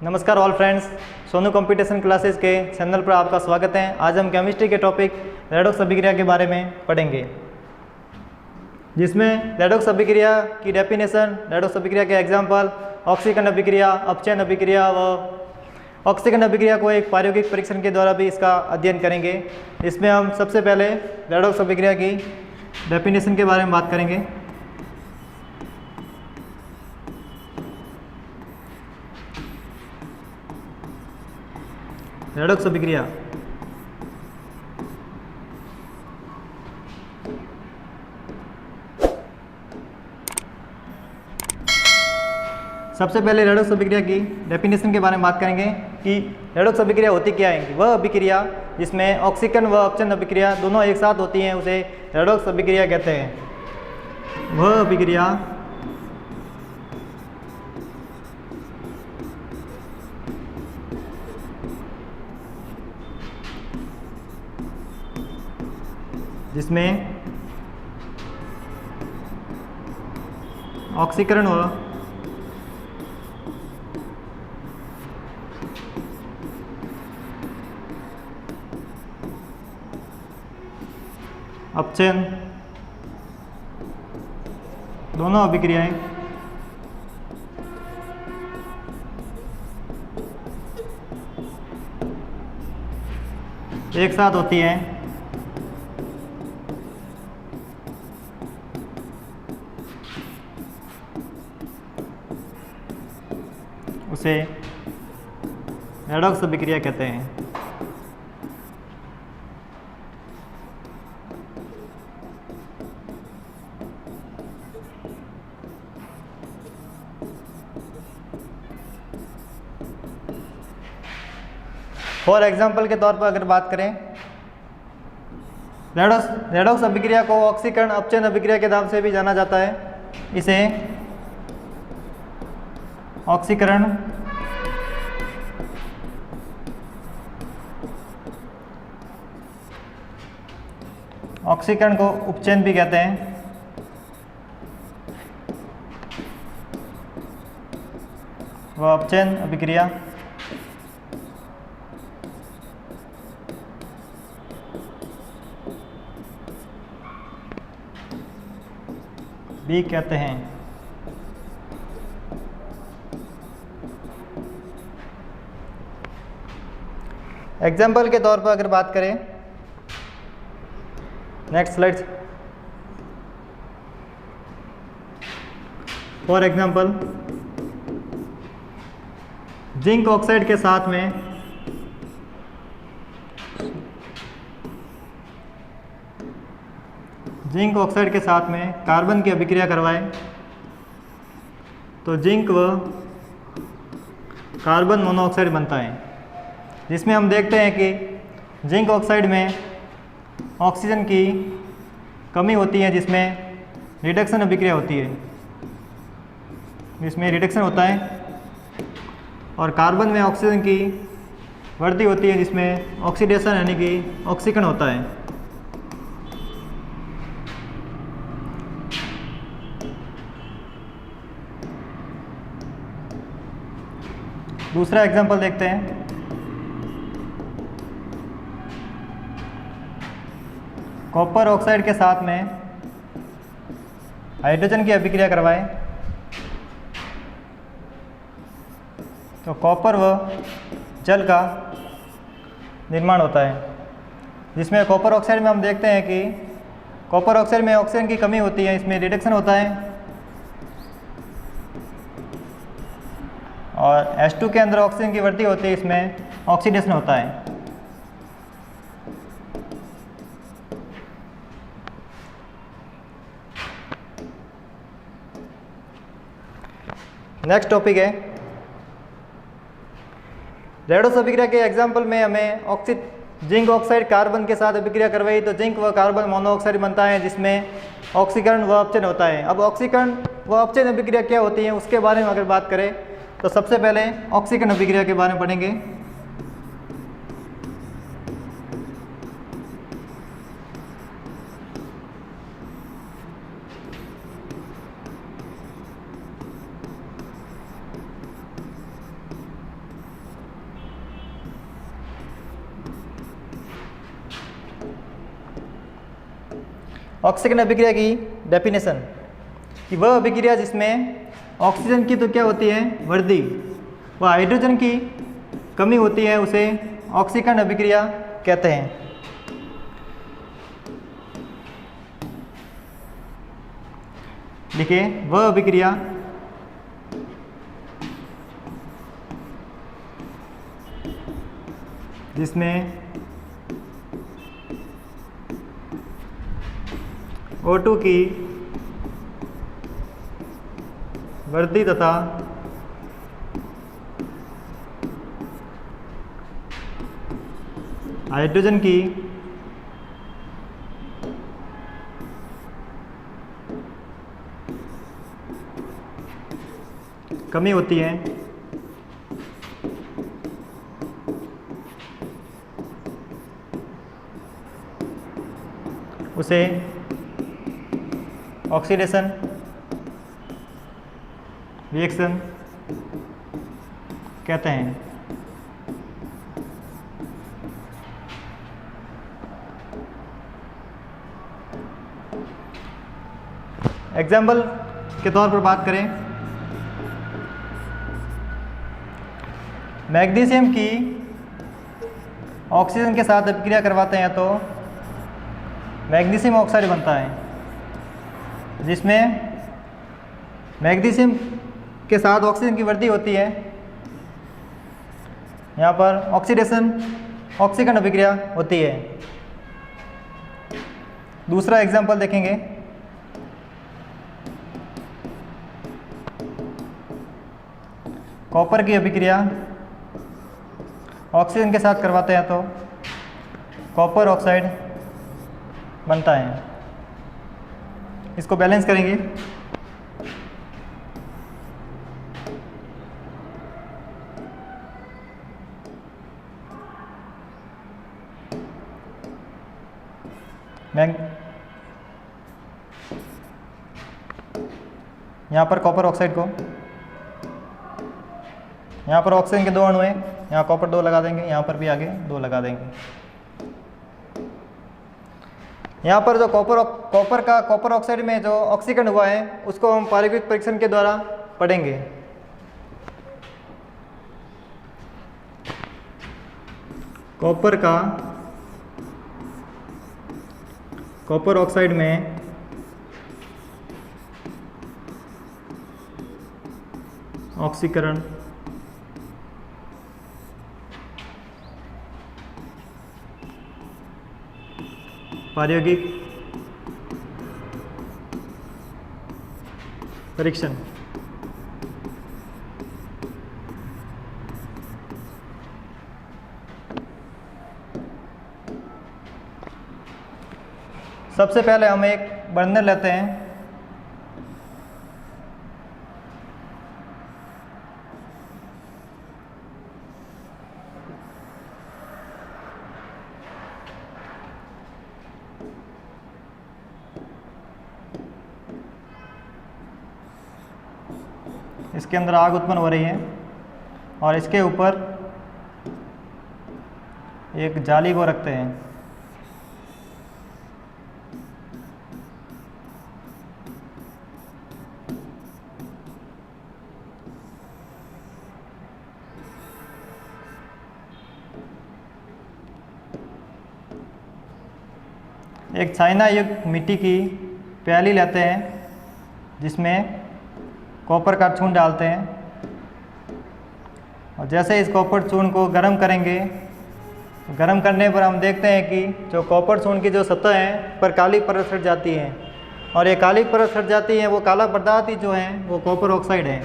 नमस्कार all friends, Sonu computation classes के channel पर आपका स्वागत है। आज हम केमिस्ट्री के टॉपिक रेडॉक्स अभिक्रिया के बारे में पढ़ेंगे, जिसमें रेडॉक्स अभिक्रिया की डेफिनेशन, रेडॉक्स अभिक्रिया के एग्जाम्पल, ऑक्सीकरण अभिक्रिया, अपचयन अभिक्रिया व ऑक्सीकरण अभिक्रिया को एक प्रायोगिक परीक्षण के द्वारा भी इसका अध्ययन करेंगे। इसमें हम सबसे पहले रेडॉक्स अभिक्रिया की डेफिनेशन के बारे में बात करेंगे। रेडॉक्स अभिक्रिया सबसे पहले रेडॉक्स अभिक्रिया की डेफिनेशन के बारे में बात करेंगे कि रेडॉक्स अभिक्रिया होती क्या है। वह अभिक्रिया जिसमें ऑक्सीकरण व अपचयन अभिक्रिया दोनों एक साथ होती हैं उसे रेडॉक्स अभिक्रिया कहते हैं। वह अभिक्रिया जिसमें ऑक्सीकरण व अपचयन दोनों अभिक्रियाएं एक साथ होती हैं उसे रेडॉक्स अभिक्रिया कहते हैं। फॉर एग्जाम्पल के तौर पर अगर बात करें, रेडॉक्स अभिक्रिया को ऑक्सीकरण अपचयन अभिक्रिया के नाम से भी जाना जाता है। इसे ऑक्सीकरण ऑक्सीकरण को उपचयन भी कहते हैं। वह अपचयन अभिक्रिया भी कहते हैं। एग्जाम्पल के तौर पर अगर बात करें, next slide. For example, zinc oxide के साथ में कार्बन की अभिक्रिया करवाएं तो जिंक व कार्बन मोनोऑक्साइड बनता है, जिसमें हम देखते हैं कि जिंक ऑक्साइड में ऑक्सीजन की कमी होती है, जिसमें रिडक्शन अभिक्रिया होती है, जिसमें रिडक्शन होता है, और कार्बन में ऑक्सीजन की वृद्धि होती है, जिसमें ऑक्सीडेशन यानी कि ऑक्सीकरण होता है। दूसरा एग्जांपल देखते हैं। कॉपर ऑक्साइड के साथ में हाइड्रोजन की अभिक्रिया करवाएं तो कॉपर व जल का निर्माण होता है, जिसमें कॉपर ऑक्साइड में हम देखते हैं कि कॉपर ऑक्साइड में ऑक्सीजन की कमी होती है, इसमें रिडक्शन होता है, और H2 के अंदर ऑक्सीजन की वृद्धि होती है, इसमें ऑक्सीडेशन होता है। नेक्स्ट टॉपिक है रेडॉक्स अभिक्रिया के एग्जाम्पल में हमें जिंक ऑक्साइड कार्बन के साथ अभिक्रिया करवाई तो जिंक व कार्बन मोनोऑक्साइड बनता है, जिसमें ऑक्सीकरण व अपचयन होता है। अब ऑक्सीकरण व अपचयन अभिक्रिया क्या होती है उसके बारे में अगर बात करें तो सबसे पहले ऑक्सीकरण अभिक्रिया के बारे में पढ़ेंगे। ऑक्सीकरण अभिक्रिया की डेफिनेशन कि वह अभिक्रिया जिसमें ऑक्सीजन की तो क्या होती है वृद्धि व हाइड्रोजन की कमी होती है उसे ऑक्सीकरण अभिक्रिया कहते हैं। देखिए वह अभिक्रिया जिसमें O2 की वृद्धि तथा हाइड्रोजन की कमी होती है उसे ऑक्सीडेशन रिएक्शन कहते हैं। एग्जाम्पल के तौर पर बात करें, मैग्नीशियम की ऑक्सीजन के साथ अभिक्रिया करवाते हैं तो मैग्नीशियम ऑक्साइड बनता है, जिसमें मैग्नीशियम के साथ ऑक्सीजन की वृद्धि होती है। यहाँ पर ऑक्सीडेशन ऑक्सीकरण अभिक्रिया होती है। दूसरा एग्जाम्पल देखेंगे, कॉपर की अभिक्रिया ऑक्सीजन के साथ करवाते हैं तो कॉपर ऑक्साइड बनता है। इसको बैलेंस करेंगे। यहाँ पर कॉपर ऑक्साइड को, यहाँ पर ऑक्सीजन के 2 अणु हैं, यहाँ कॉपर 2 लगा देंगे, यहाँ पर भी आगे 2 लगा देंगे। यहाँ पर जो कॉपर ऑक्साइड में जो ऑक्सीकरण हुआ है उसको हम पारगम्यता परीक्षण के द्वारा पढ़ेंगे। कॉपर ऑक्साइड में ऑक्सीकरण प्रायोगिक परीक्षण। सबसे पहले हम एक बर्नर लेते हैं, इसके अंदर आग उत्पन्न हो रही है और इसके ऊपर एक जाली को रखते हैं। एक चाइना युक्त मिट्टी की प्याली लेते हैं जिसमें कॉपर का चूर्ण डालते हैं और जैसे इस कॉपर चूर्ण को गर्म करेंगे, गर्म करने पर हम देखते हैं कि जो कॉपर चूर्ण की जो सतह है पर काली परत छट जाती है और ये काली परत छट जाती है, वो काला पदार्थ ही जो है वो कॉपर ऑक्साइड है।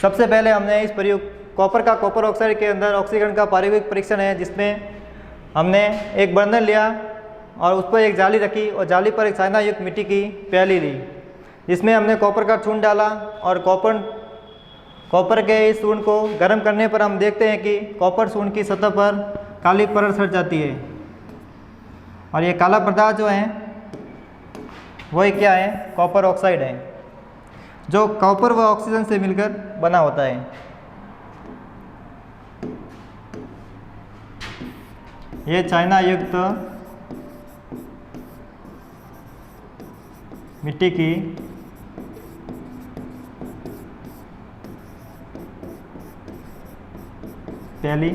सबसे पहले हमने इस प्रयोग कॉपर ऑक्साइड के अंदर ऑक्सीकरण का प्रायोगिक परीक्षण है, जिसमें हमने एक बर्नर लिया और उस पर एक जाली रखी और जाली पर एक चाइना युक्त मिट्टी की प्याली ली, जिसमें हमने कॉपर का चूर्ण डाला और कॉपर के इस चूर्ण को गर्म करने पर हम देखते हैं कि कॉपर चूर्ण की सतह पर काली परत छट जाती है और ये काला पदार्थ जो है वही क्या है, कॉपर ऑक्साइड है, जो कॉपर व ऑक्सीजन से मिलकर बना होता है। ये चाइना युक्त मिट्टी की पहली,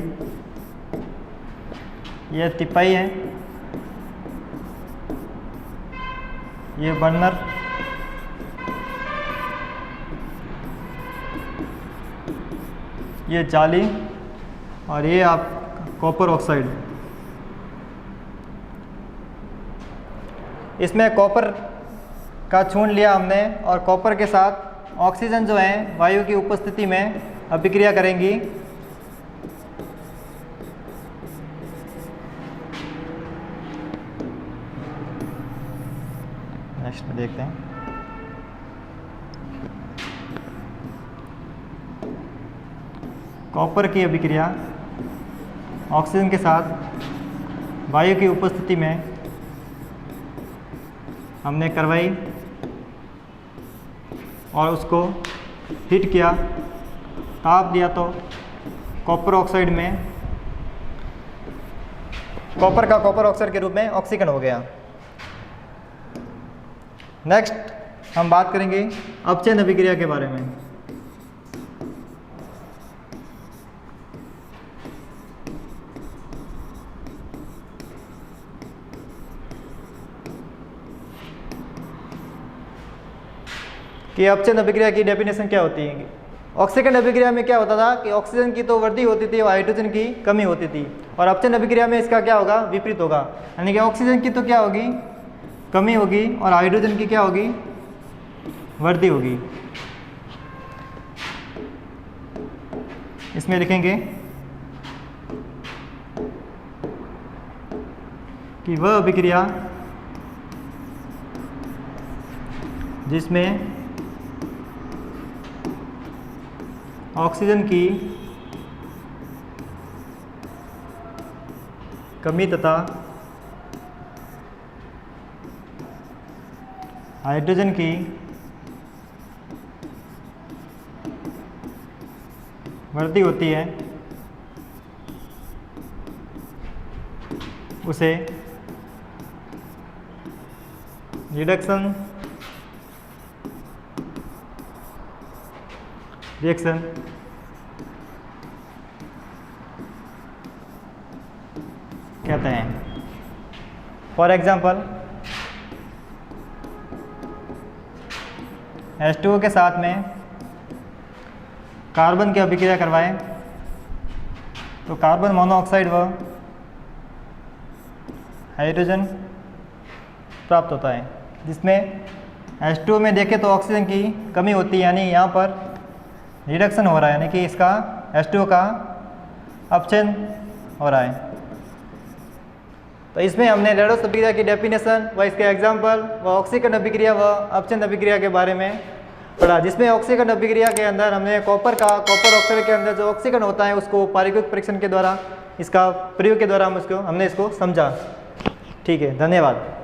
ये तिपाई है, ये बर्नर, ये जाली और ये आप कॉपर ऑक्साइड। इसमें कॉपर का चूर्ण लिया हमने और कॉपर के साथ ऑक्सीजन जो है वायु की उपस्थिति में अभिक्रिया करेंगी। नेक्स्ट में देखते हैं। कॉपर की अभिक्रिया ऑक्सीजन के साथ वायु की उपस्थिति में हमने करवाई और उसको हीट किया, ताप दिया तो कॉपर ऑक्साइड में कॉपर का कॉपर ऑक्साइड के रूप में ऑक्सीकरण हो गया। नेक्स्ट हम बात करेंगे अपचयन अभिक्रिया के बारे में। कि अपचयन अभिक्रिया की डेफिनेशन क्या होती है। ऑक्सीकरण अभिक्रिया में क्या होता था कि ऑक्सीजन की तो वृद्धि होती थी और हाइड्रोजन की कमी होती थी, और अपचयन अभिक्रिया में इसका क्या होगा, विपरीत होगा। यानी कि ऑक्सीजन की तो क्या होगी, कमी होगी, और हाइड्रोजन की क्या होगी, वृद्धि होगी। इसमें लिखेंगे कि वह अभिक्रिया जिसमें ऑक्सीजन की कमी तथा हाइड्रोजन की वृद्धि होती है, उसे रिडक्शन रिएक्शन कहते हैं। फॉर एग्जांपल H2O के साथ में कार्बन की अभिक्रिया करवाएं तो कार्बन मोनोऑक्साइड व हाइड्रोजन प्राप्त होता है, जिसमें H2O में देखें तो ऑक्सीजन की कमी होती है, यानी यहाँ पर रिडक्शन हो रहा है, यानी कि इसका H2O का अपचयन हो रहा है। तो इसमें हमने रेडॉक्स अभिक्रिया की डेफिनेशन व इसके एग्जाम्पल व ऑक्सीकरण अभिक्रिया व अपचयन अभिक्रिया के बारे में पढ़ा, जिसमें ऑक्सीकरण अभिक्रिया के अंदर हमने कॉपर ऑक्साइड के अंदर जो ऑक्सीकरण होता है उसको पारगम्यता परीक्षण के द्वारा, इसका प्रयोग के द्वारा हमने इसको समझा। ठीक है, धन्यवाद।